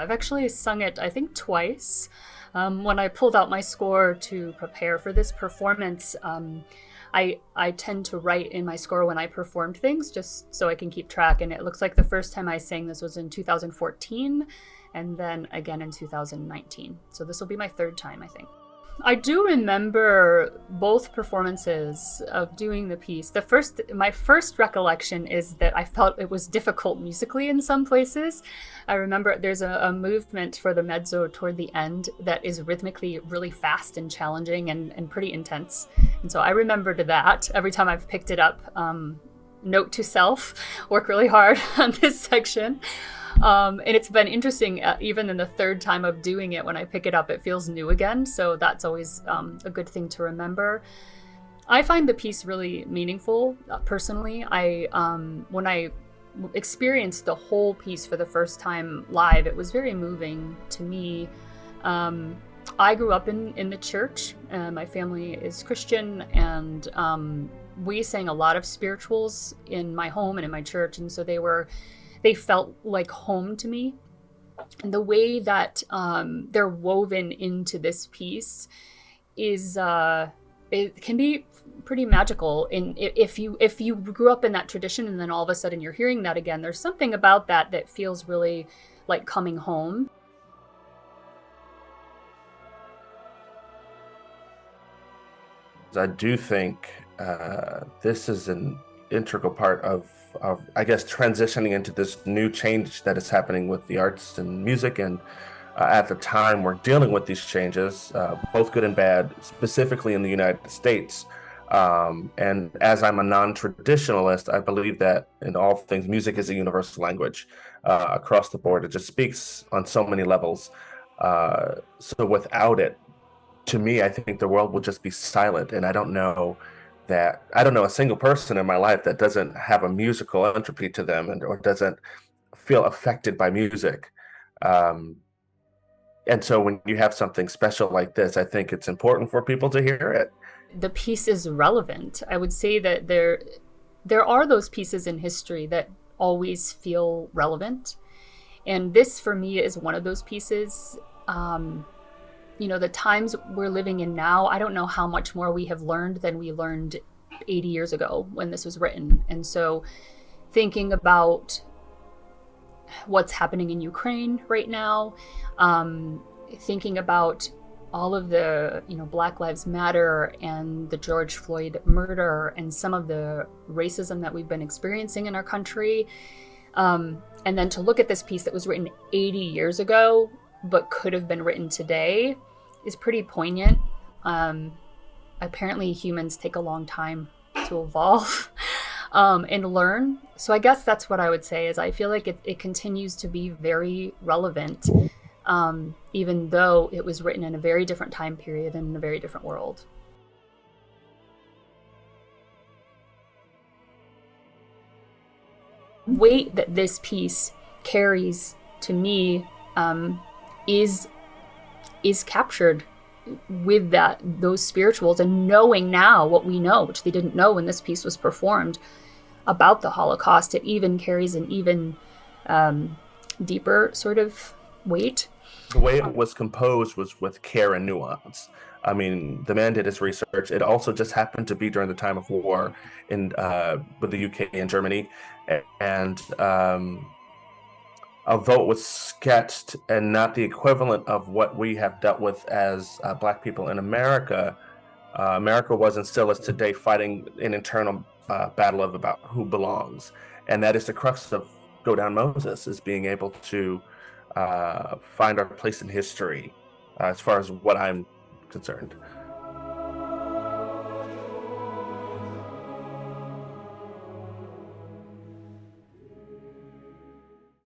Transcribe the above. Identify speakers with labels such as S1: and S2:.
S1: I've actually sung it, I think, twice. When I pulled out my score to prepare for this performance, I tend to write in my score when I performed things just so I can keep track. And it looks like the first time I sang this was in 2014 and then again in 2019. So this will be my third time, I think. I do remember both performances of doing the piece. My first recollection is that I felt it was difficult musically in some places. I remember there's a movement for the mezzo toward the end that is rhythmically really fast and challenging and pretty intense. And so I remembered that every time I've picked it up. Note to self, work really hard on this section. And it's been interesting, even in the third time of doing it, when I pick it up, it feels new again. So that's always a good thing to remember. I find the piece really meaningful, personally. When I experienced the whole piece for the first time live, it was very moving to me. I grew up in the church. My family is Christian, and we sang a lot of spirituals in my home and in my church. And so they felt like home to me. And the way that they're woven into this piece is it can be pretty magical. And if you grew up in that tradition and then all of a sudden you're hearing that again, there's something about that feels really like coming home.
S2: I do think this is an integral part of I guess transitioning into this new change that is happening with the arts and music, and at the time we're dealing with these changes, both good and bad, specifically in the United States. And as I'm a non-traditionalist, I believe that in all things, music is a universal language across the board. It just speaks on so many levels. So without it, to me, I think the world will just be silent, and I don't know a single person in my life that doesn't have a musical entropy to them or doesn't feel affected by music. And so when you have something special like this, I think it's important for people to hear it.
S1: The piece is relevant. I would say that there are those pieces in history that always feel relevant. And this, for me, is one of those pieces. The times we're living in now, I don't know how much more we have learned than we learned 80 years ago when this was written. And so thinking about what's happening in Ukraine right now, thinking about all of the, Black Lives Matter and the George Floyd murder and some of the racism that we've been experiencing in our country. And then to look at this piece that was written 80 years ago but could have been written today is pretty poignant. Apparently humans take a long time to evolve and learn. So I guess that's what I would say is I feel like it continues to be very relevant, even though it was written in a very different time period and in a very different world. Weight that this piece carries to me is captured with those spirituals, and knowing now what we know, which they didn't know when this piece was performed, about the Holocaust. It even carries an even deeper sort of weight.
S2: The way it was composed was with care and nuance. I mean, the man did his research. It also just happened to be during the time of war with the UK and Germany, and although it was sketched and not the equivalent of what we have dealt with as Black people in America, America was and still is today fighting an internal battle about who belongs. And that is the crux of Go Down Moses, is being able to find our place in history, as far as what I'm concerned.